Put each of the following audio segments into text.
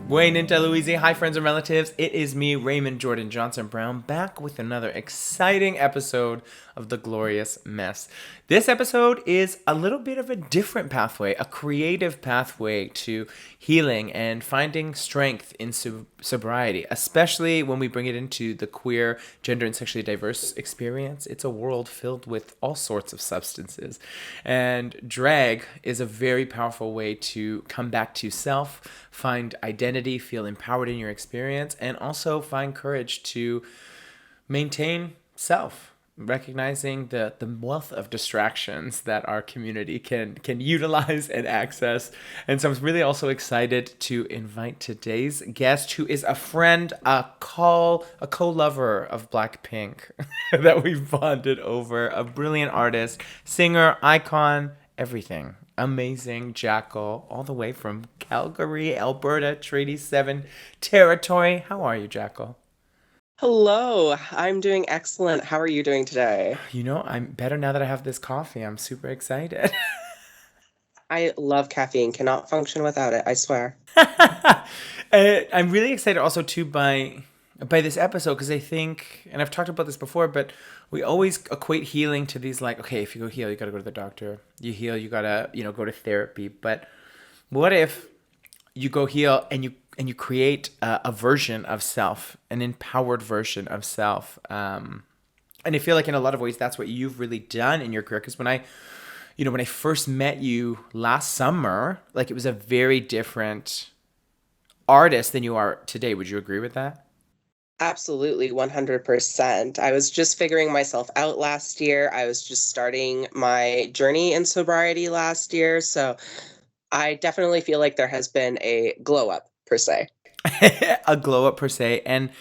Wayne into Louise. Hi, friends and relatives. It is me, Raymond Jordan Johnson Brown, back with another exciting episode of The Glorious Mess. This episode is a little bit of a different pathway, a creative pathway to healing and finding strength in sobriety, especially when we bring it into the queer, gender, and sexually diverse experience. It's a world filled with all sorts of substances. And drag is a very powerful way to come back to self, find identity, feel empowered in your experience, and also find courage to maintain self, recognizing the wealth of distractions that our community can utilize and access. And so I'm really also excited to invite today's guest, who is a friend, a co-lover of Blackpink that we've bonded over, a brilliant artist, singer, icon, everything. Amazing Jackal, all the way from Calgary, Alberta, Treaty 7 territory. How are you, Jackal? Hello, I'm doing excellent. How are you doing today? You know, I'm better now that I have this coffee. I'm super excited. I love caffeine, cannot function without it, I swear. I'm really excited also too by this episode because I think, and I've talked about this before, but we always equate healing to these like, okay, if you go heal, you gotta go to the doctor. You heal, you gotta, go to therapy. But what if you go heal and you create a version of self, an empowered version of self? And I feel like in a lot of ways that's what you've really done in your career. Because when I first met you last summer, like it was a very different artist than you are today. Would you agree with that? Absolutely, 100%. I was just figuring myself out last year. I was just starting my journey in sobriety last year. So I definitely feel like there has been a glow up, per se. A glow up per se. And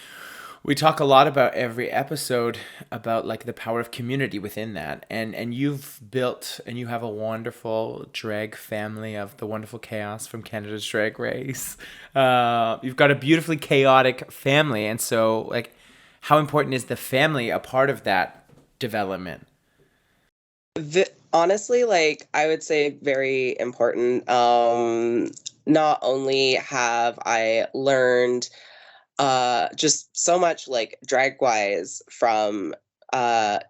we talk a lot about every episode about like the power of community within that. And you've built and you have a wonderful drag family of the wonderful chaos from Canada's Drag Race. You've got a beautifully chaotic family. And so like how important is the family a part of that development? Honestly, like I would say very important. Not only have I learned just so much like drag wise from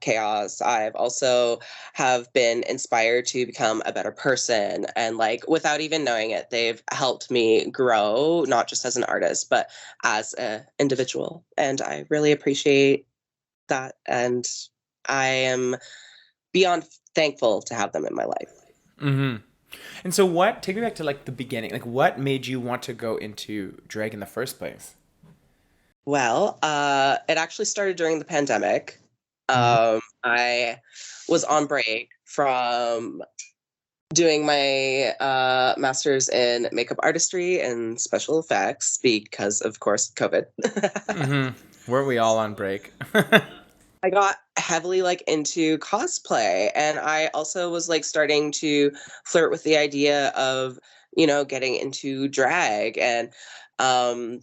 chaos, I've also have been inspired to become a better person, and like without even knowing it, they've helped me grow not just as an artist but as an individual, and I really appreciate that, and I am beyond thankful to have them in my life. Mm-hmm. And so take me back to like the beginning. Like what made you want to go into drag in the first place? Well, it actually started during the pandemic. Mm-hmm. I was on break from doing my master's in makeup artistry and special effects because, of course, COVID. Mm-hmm. Weren't we all on break? I got heavily like into cosplay, and I also was like starting to flirt with the idea of, getting into drag. And um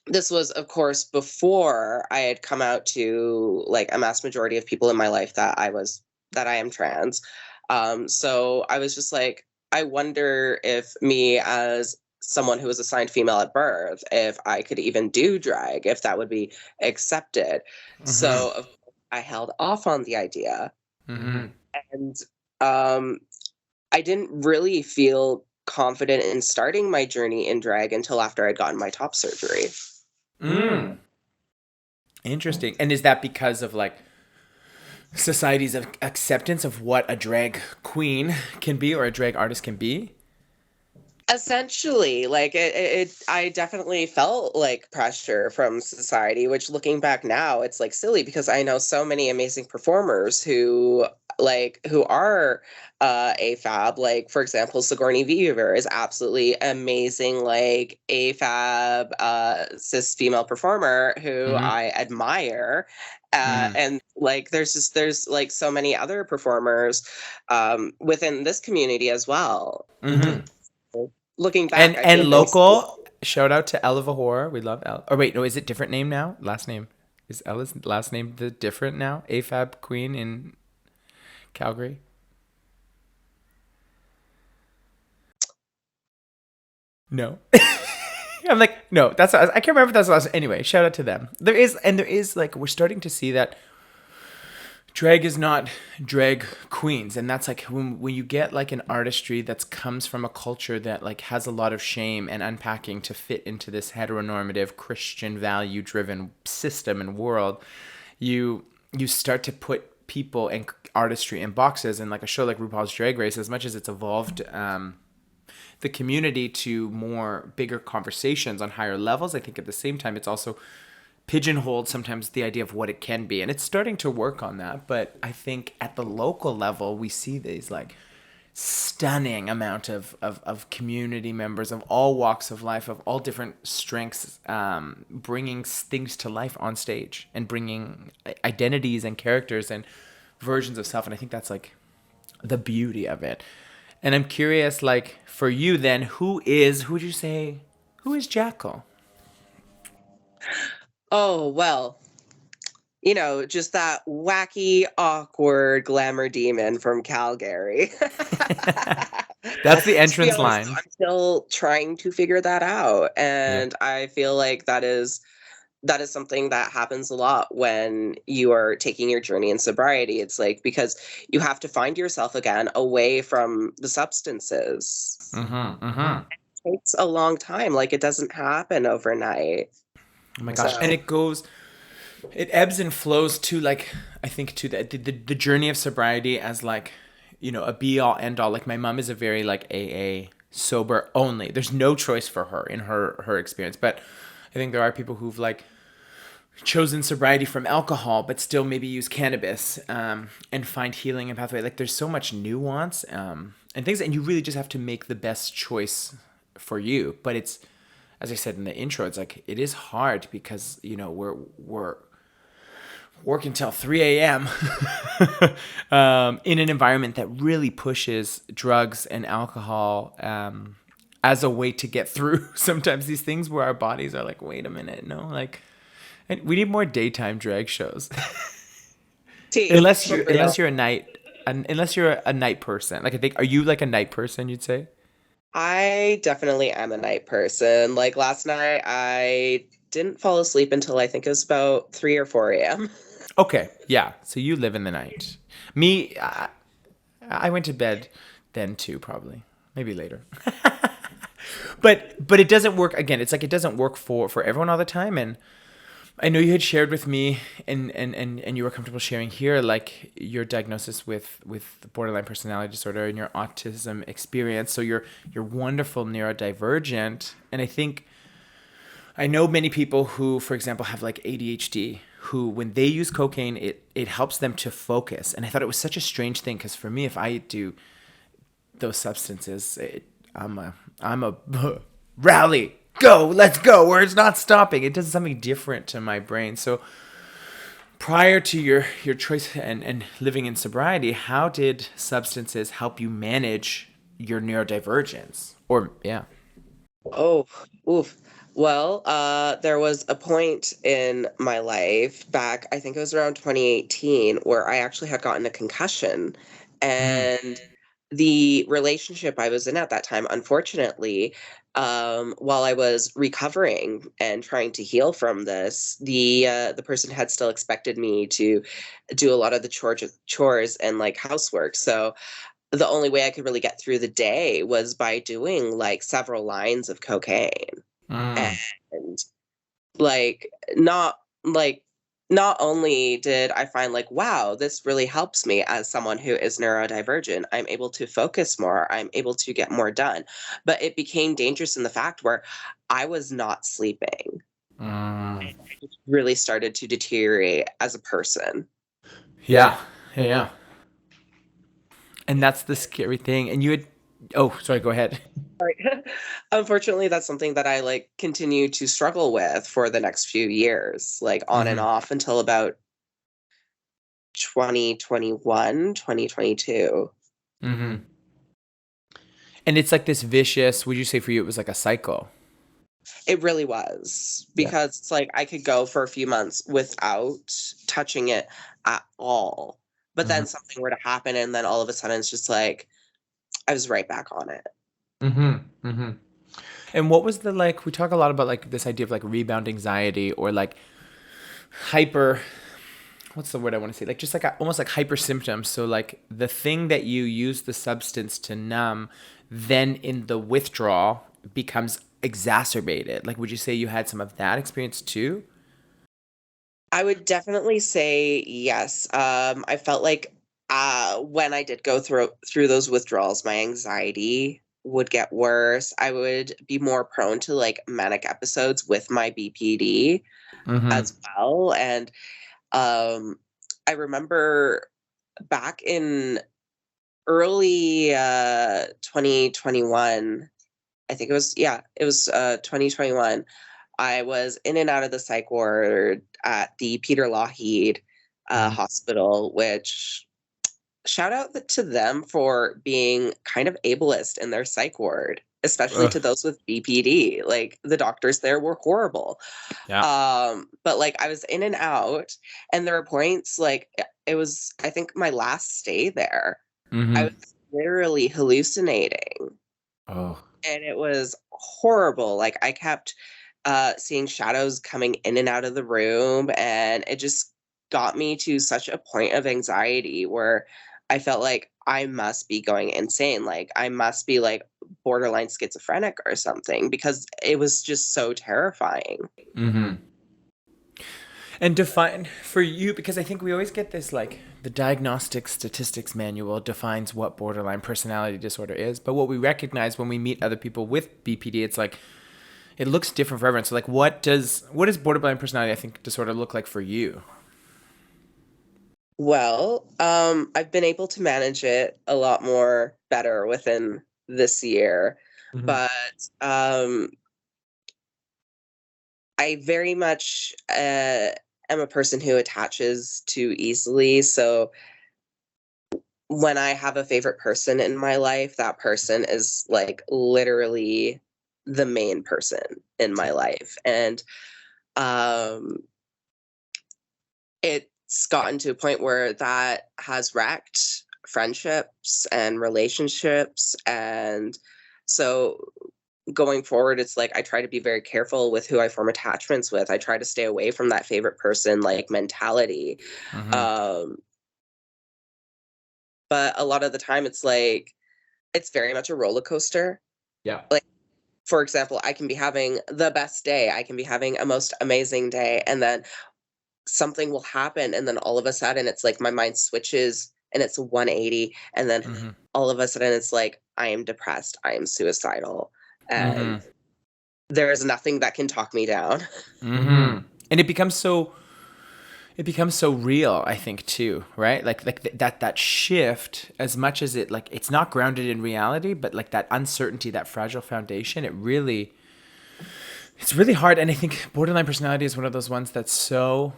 this was, of course, before I had come out to like a mass majority of people in my life that I am trans. So I was just like, I wonder if me as someone who was assigned female at birth, if I could even do drag, if that would be accepted. Mm-hmm. So I held off on the idea, Mm-hmm. and um, I didn't really feel confident in starting my journey in drag until after I'd gotten my top surgery. Mm. Interesting. And is that because of like society's acceptance of what a drag queen can be or a drag artist can be? Essentially, like I definitely felt like pressure from society, which looking back now, it's like silly because I know so many amazing performers who are AFAB. Like, for example, Sigourney Weaver is absolutely amazing, like AFAB cis female performer who Mm-hmm. I admire. Mm-hmm. And like there's like so many other performers within this community as well. Mm-hmm. Looking And back, I and think things. local shout out to Ella Vahor. We love Ella. Oh wait, no, is it different name now? Last name is Ella's last name the different now? AFAB Queen in Calgary. No. I'm like, no, I can't remember if that's the last. Anyway, shout out to them. There is like we're starting to see that drag is not drag queens, and that's like when you get like an artistry that comes from a culture that like has a lot of shame and unpacking to fit into this heteronormative Christian value driven system and world, you start to put people and artistry in boxes. And like a show like RuPaul's Drag Race, as much as it's evolved the community to more bigger conversations on higher levels, I think at the same time it's also pigeonholed sometimes the idea of what it can be, and it's starting to work on that. But I think at the local level we see these like stunning amount of community members of all walks of life, of all different strengths, bringing things to life on stage and bringing identities and characters and versions of self. And I think that's like the beauty of it. And I'm curious, like for you then, who would you say, who is Jackal? Oh, well, just that wacky, awkward glamour demon from Calgary. That's the To be entrance honest, line. I'm still trying to figure that out. Yeah. And I feel like that is something that happens a lot when you are taking your journey in sobriety. It's like because you have to find yourself again away from the substances. Mm-hmm. Mm-hmm. It takes a long time. Like it doesn't happen overnight. Oh my gosh. So, And it ebbs and flows to like, I think to the journey of sobriety as like, a be all end all. Like my mom is a very like AA sober only. There's no choice for her in her experience. But I think there are people who've like chosen sobriety from alcohol, but still maybe use cannabis, and find healing and pathway. Like there's so much nuance, and things, and you really just have to make the best choice for you. But it's, as I said in the intro, it's like it is hard because we're working till 3 a.m. In an environment that really pushes drugs and alcohol, as a way to get through sometimes these things where our bodies are like, wait a minute, no, like, and we need more daytime drag shows. tea unless for you're real. unless you're a unless you're a night person. Like I think, are you like a night person? You'd say. I definitely am a night person. Like last night, I didn't fall asleep until I think it was about 3 or 4 a.m. Okay, yeah. So you live in the night. Me, I went to bed then too, probably maybe later. But it doesn't work again. It's like it doesn't work for everyone all the time. And I know you had shared with me, and you were comfortable sharing here, like your diagnosis with borderline personality disorder and your autism experience. So you're wonderful neurodivergent, and I know many people who, for example, have like ADHD, who when they use cocaine, it helps them to focus. And I thought it was such a strange thing because for me, if I do those substances, I'm a rally, go, let's go, where it's not stopping. It does something different to my brain. So prior to your choice and living in sobriety, how did substances help you manage your neurodivergence? Or yeah. Oh, oof. Well, there was a point in my life back, I think it was around 2018, where I actually had gotten a concussion. Mm, And the relationship I was in at that time, unfortunately, while I was recovering and trying to heal from this, the person had still expected me to do a lot of the chores and like housework. So the only way I could really get through the day was by doing like several lines of cocaine. mm. And like not like not only did I find like, wow, this really helps me as someone who is neurodivergent. I'm able to focus more, I'm able to get more done. But it became dangerous in the fact where I was not sleeping. Mm. Really started to deteriorate as a person. Yeah, yeah, yeah. And that's the scary thing. And you had, oh, sorry, go ahead. Right. Unfortunately, that's something that I like continue to struggle with for the next few years, like on and Hmm. off until about 2021, 2022. Hmm. And it's like this vicious, would you say for you it was like a cycle? It really was Yeah. because it's like I could go for a few months without touching it at all. But Hmm. then something were to happen, and then all of a sudden it's just like I was right back on it. Hmm. Hmm. And what was the like? We talk a lot about like this idea of like rebound anxiety or like hyper. What's the word I want to say? Like just like almost like hyper symptoms. So like the thing that you use the substance to numb, then in the withdrawal becomes exacerbated. Like, would you say you had some of that experience too? I would definitely say yes. I felt like when I did go through those withdrawals, my anxiety would get worse. I would be more prone to like manic episodes with my BPD Mm-hmm. as well. And um, I remember back in early 2021, I think it was, yeah, it was 2021. I was in and out of the psych ward at the Peter Lougheed Mm-hmm. hospital, which shout out to them for being kind of ableist in their psych ward, especially Ugh. to those with BPD. Like the doctors there were horrible. Yeah. But like I was in and out, and there were points like it was, I think, my last stay there. I Mm-hmm. was literally hallucinating, Oh. and it was horrible. Like I kept seeing shadows coming in and out of the room, and it just got me to such a point of anxiety where I felt like I must be going insane. Like I must be like borderline schizophrenic or something because it was just so terrifying. Mm-hmm. And define for you, because I think we always get this like the diagnostic statistics manual defines what borderline personality disorder is. But what we recognize when we meet other people with BPD, it's like it looks different for everyone. So like what does borderline personality I think disorder look like for you? Well, I've been able to manage it a lot more better within this year, Mm-hmm. but I very much am a person who attaches too easily. So when I have a favorite person in my life, that person is like literally the main person in my life. And um, it's gotten to a point where that has wrecked friendships and relationships. And so going forward, it's like I try to be very careful with who I form attachments with. I try to stay away from that favorite person like mentality. Mm-hmm. Um, but a lot of the time, it's like it's very much a roller coaster. Yeah. Like, for example, I can be having the best day, I can be having a most amazing day, and then something will happen, and then all of a sudden, it's like my mind switches and it's 180, and then Mm-hmm. all of a sudden, it's like I am depressed, I am suicidal, and Mm-hmm. there is nothing that can talk me down. Mm-hmm. And it becomes so real, I think, too, right? That shift, as much as it like it's not grounded in reality, but like that uncertainty, that fragile foundation, it's really hard. And I think borderline personality is one of those ones that's so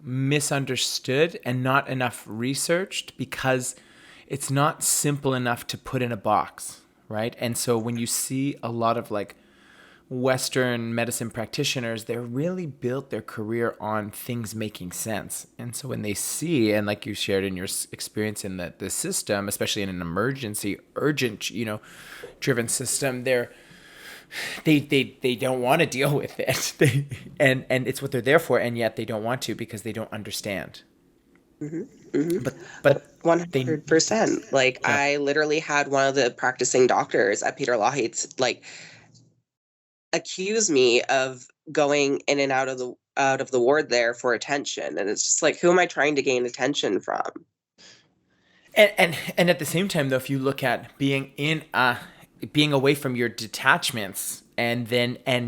misunderstood and not enough researched because it's not simple enough to put in a box, right? And so when you see a lot of like Western medicine practitioners, they're really built their career on things making sense. And so when they see, and like you shared in your experience in the system, especially in an emergency, urgent, driven system, they don't want to deal with it. And it's what they're there for, and yet they don't want to because they don't understand. Hmm. Hmm. But they 100%. Like yeah. I literally had one of the practicing doctors at Peter Lougheed's like accuse me of going in and out of the ward there for attention, and it's just like who am I trying to gain attention from? And at the same time, though, if you look at being away from your detachments and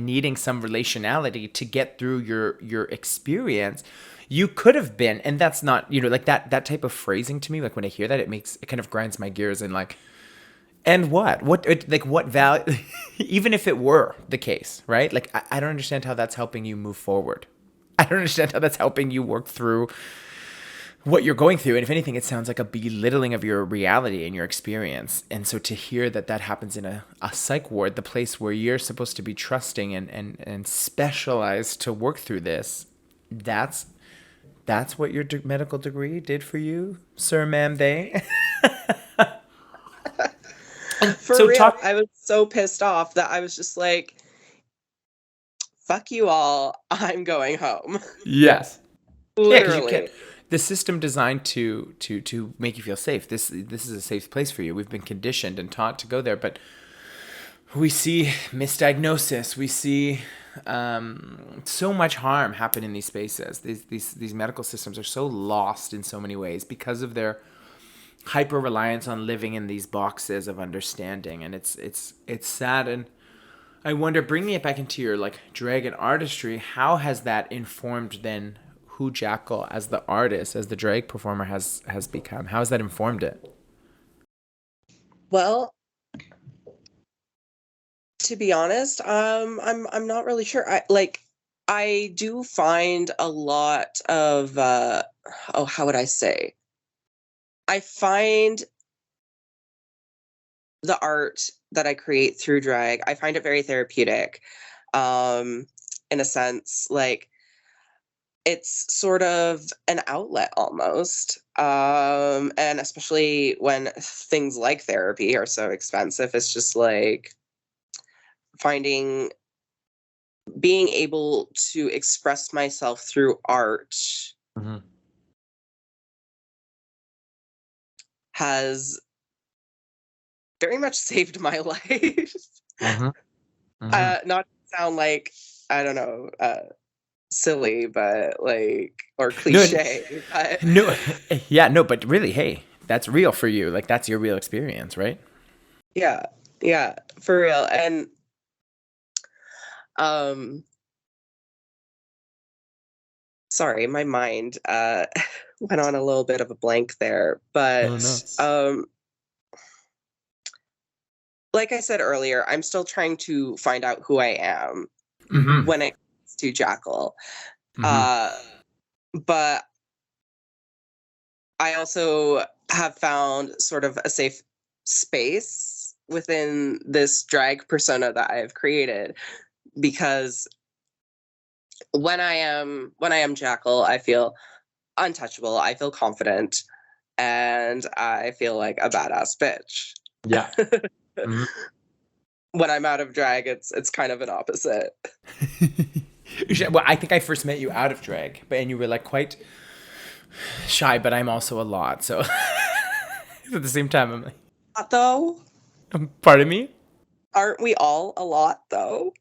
needing some relationality to get through your experience, you could have been, and that's not, like that type of phrasing to me, like when I hear that, it kind of grinds my gears and like, and what value, even if it were the case, right? Like I don't understand how that's helping you move forward. I don't understand how that's helping you work through what you're going through. And if anything, it sounds like a belittling of your reality and your experience. And so to hear that that happens in a psych ward, the place where you're supposed to be trusting and specialized to work through this, that's what your medical degree did for you, sir, ma'am, they. For So real, talk. I was so pissed off that I was just like, fuck you all, I'm going home. Yes. Yeah, because you can't. Literally. The system designed to make you feel safe. This is a safe place for you. We've been conditioned and taught to go there, but we see misdiagnosis. We see so much harm happen in these spaces. These medical systems are so lost in so many ways because of their hyper reliance on living in these boxes of understanding, and it's sad. And I wonder, bringing it back into your like drag and artistry, how has that informed then who Jackal as the artist, as the drag performer has become? How has that informed it? Well, to be honest, I'm not really sure. I do find a lot of oh, how would I say? I find the art that I create through drag, I find it very therapeutic. Um, in a sense, like it's sort of an outlet almost. And especially when things like therapy are so expensive, it's just like finding being able to express myself through art Mm-hmm. has very much saved my life. Mm-hmm. Mm-hmm. Not to sound like, I don't know, silly, but like, or No, cliche, but no, yeah, no, but really, hey, that's real for you. Like that's your real experience, right? yeah, yeah, for real. And um, sorry, my mind went on a little bit of a blank there, Oh no. but like I said earlier, I'm still trying to find out who I am Mm-hmm. when it comes to Jackal. Mm-hmm. Uh, but I also have found sort of a safe space within this drag persona that I have created, because when I am Jackal, I feel untouchable, I feel confident, and I feel like a badass bitch. Yeah. Mm-hmm. When I'm out of drag, it's kind of an opposite. Well, I think I first met you out of drag, but and you were like quite shy, but I'm also a lot. So at the same time, I'm like, Though, pardon me. aren't we all a lot though?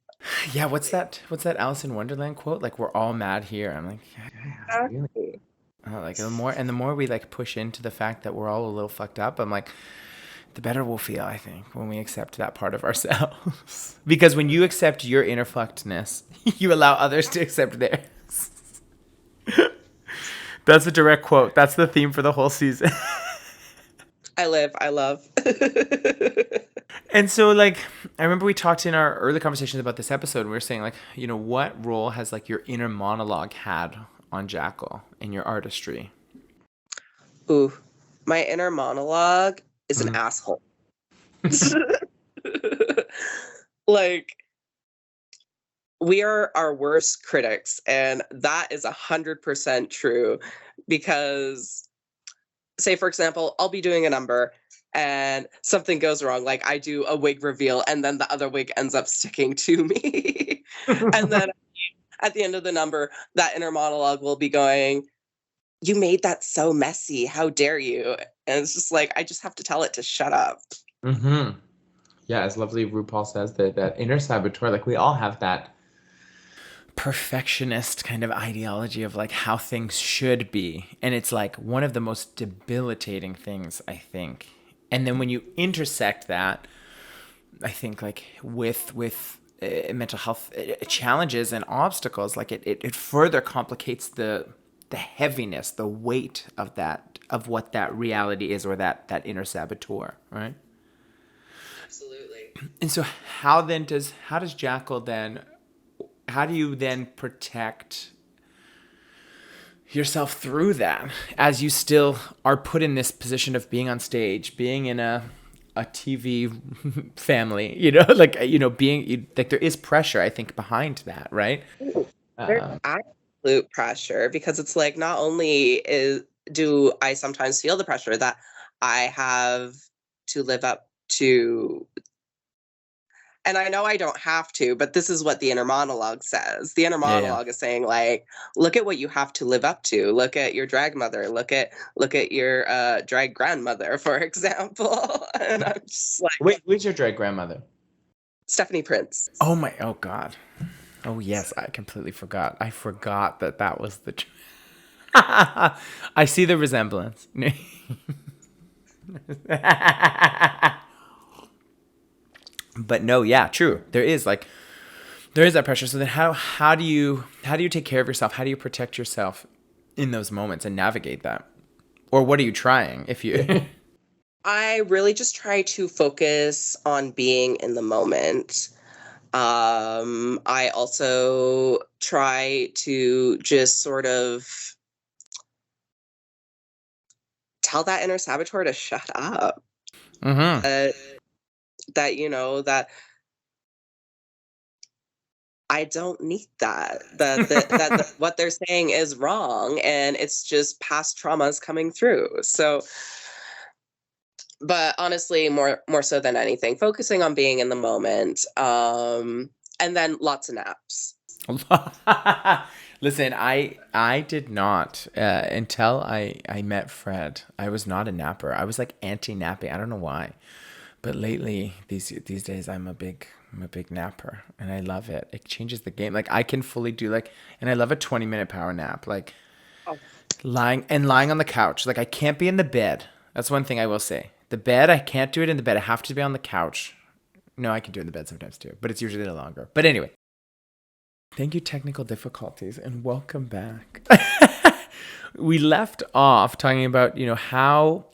Yeah, what's that Alice in Wonderland quote? Like we're all mad here. I'm like, yeah, really? Exactly. Like the more we like push into the fact that we're all a little fucked up, I'm like, the better we'll feel, I think, when we accept that part of ourselves. Because when you accept your inner fuckedness, you allow others to accept theirs. That's a direct quote. That's the theme for the whole season. I love. And so, like, I remember we talked in our early conversations about this episode. And we were saying, like, what role has like your inner monologue had on Jackal in your artistry? Ooh, my inner monologue is an Mm-hmm. asshole. Like, we are our worst critics, and that is 100% true. Because, say for example, I'll be doing a number and something goes wrong, like I do a wig reveal and then the other wig ends up sticking to me. And then at the end of the number, that inner monologue will be going, you made that so messy, how dare you? And it's just like, I just have to tell it to shut up. Mm-hmm. Yeah, as lovely RuPaul says, that inner saboteur, like we all have that perfectionist kind of ideology of like how things should be. And it's like one of the most debilitating things, I think. And then when you intersect that, I think like with mental health challenges and obstacles, like it further complicates the heaviness, the weight of that, of what that reality is, or that inner saboteur, right? Absolutely. And so how does Jackal then, how do you then protect yourself through that as you still are put in this position of being on stage, being in a TV family, like being like there is pressure, I think, behind that, right? There's Uh, absolute pressure, because it's like, not only do I sometimes feel the pressure that I have to live up to And I know I don't have to, but this is what the inner monologue says. The inner Yeah, yeah. monologue is saying like, look at what you have to live up to. Look at your drag mother. Look at your drag grandmother, for example. And I'm just like, Wait, who's your great grandmother? Stephanie Prince. Oh my, oh God. Oh yes, I completely forgot. I forgot that that was the. I see the resemblance. But no, yeah, true. There is that pressure. So then how do you take care of yourself? How do you protect yourself in those moments and navigate that? Or what are you trying if you I really just try to focus on being in the moment. I also try to just sort of tell that inner saboteur to shut up. Mhm. That that I don't need that. That what they're saying is wrong, and it's just past traumas coming through. So, but honestly, more so than anything, focusing on being in the moment, and then lots of naps. Listen, I did not until I met Fred. I was not a napper. I was like anti-napping. I don't know why, but lately these days I'm a big napper and I love it. It changes the game. Like I can fully do like, and I love a 20-minute power nap. Like Oh, lying on the couch. Like I can't be in the bed. That's one thing I will say. The bed, I can't do it in the bed. I have to be on the couch. No, I can do it in the bed sometimes too, but it's usually longer. But anyway, thank you, technical difficulties, and welcome back. We left off talking about, how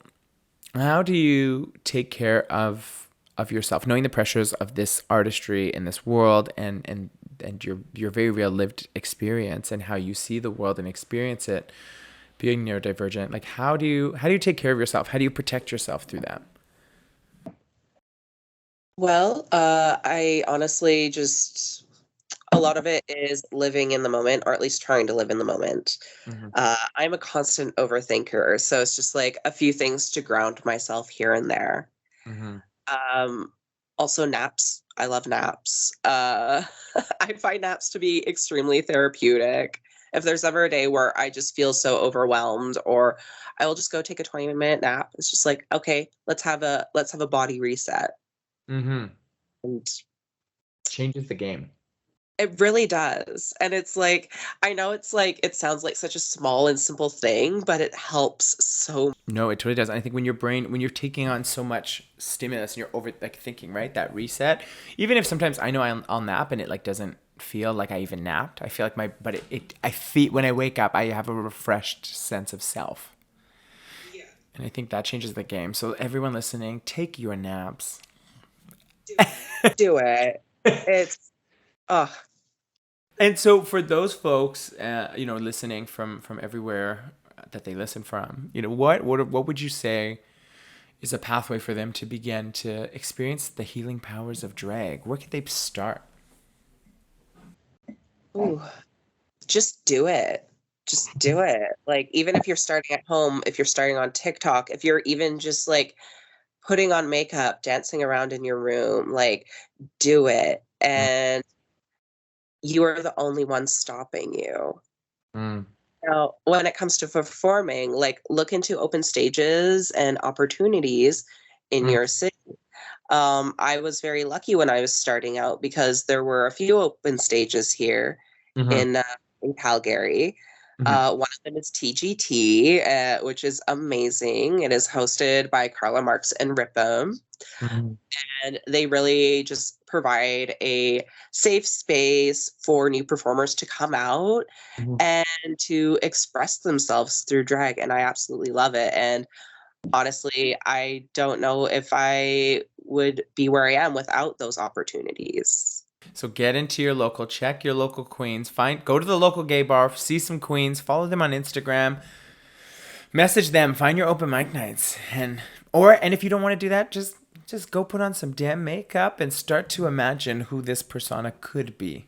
do you take care of yourself, knowing the pressures of this artistry in this world and your very real lived experience and how you see the world and experience it being neurodivergent. Like how do you take care of yourself? How do you protect yourself through that? well, I honestly just a lot of it is living in the moment, or at least trying to live in the moment. Hmm. I'm a constant overthinker, so it's just like a few things to ground myself here and there. Hmm. Um, Also naps. I love naps. I find naps to be extremely therapeutic. If there's ever a day where I just feel so overwhelmed, or I will just go take a 20-minute nap. It's just like, okay, let's have a body reset. Hmm. And Changes the game. it really does. And it's like, I know it's like it sounds like such a small and simple thing, but it helps so. No, it totally does. I think when you're taking on so much stimulus and you're over like thinking, right, that reset, even if sometimes I know I'll nap and it like doesn't feel like I even napped. I feel like but I feel when I wake up, I have a refreshed sense of self. Yeah, And I think that changes the game. So everyone listening, take your naps. do it. It's oh, And so for those folks, listening from everywhere that they listen from, what would you say is a pathway for them to begin to experience the healing powers of drag? Where could they start? ooh, just do it. Just do it. Like, even if you're starting at home, if you're starting on TikTok, if you're even just like putting on makeup, dancing around in your room, like, do it. And you are the only one stopping you. Mm-hmm. Now, when it comes to performing, like, look into open stages and opportunities in your city. I was very lucky when I was starting out because there were a few open stages here Mm-hmm. in uh, in Calgary. Mm-hmm. One of them is TGT, which is amazing. It is hosted by Carla Marks and Ripum, Mm-hmm. and they really just provide a safe space for new performers to come out and to express themselves through drag. And I absolutely love it. And honestly, I don't know if I would be where I am without those opportunities. So get into your local, check your local queens, go to the local gay bar, see some queens, follow them on Instagram, message them, find your open mic nights, and if you don't want to do that, just go put on some damn makeup and start to imagine who this persona could be.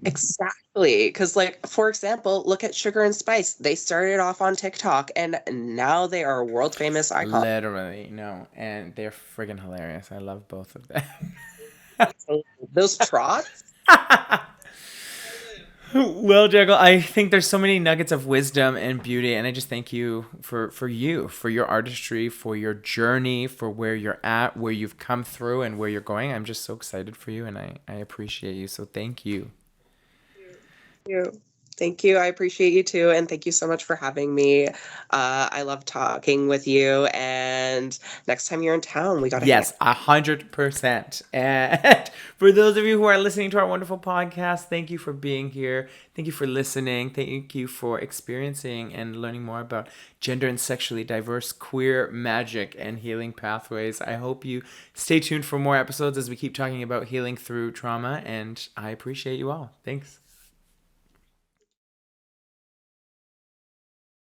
Exactly. Because, like, for example, look at Sugar and Spice. They started off on TikTok and now they are world famous icons. Literally, no. And they're friggin' hilarious. I love both of them. Those trots. Well, Jackal, I think there's so many nuggets of wisdom and beauty, and I just thank you for your artistry, for your journey, for where you're at, where you've come through, and where you're going. I'm just so excited for you, and I appreciate you. So thank you. You. Thank you. I appreciate you too. And thank you so much for having me. I love talking with you. And next time you're in town, we got to hang out. Yes, 100%. And for those of you who are listening to our wonderful podcast, thank you for being here. Thank you for listening. Thank you for experiencing and learning more about gender and sexually diverse queer magic and healing pathways. I hope you stay tuned for more episodes as we keep talking about healing through trauma. And I appreciate you all. Thanks.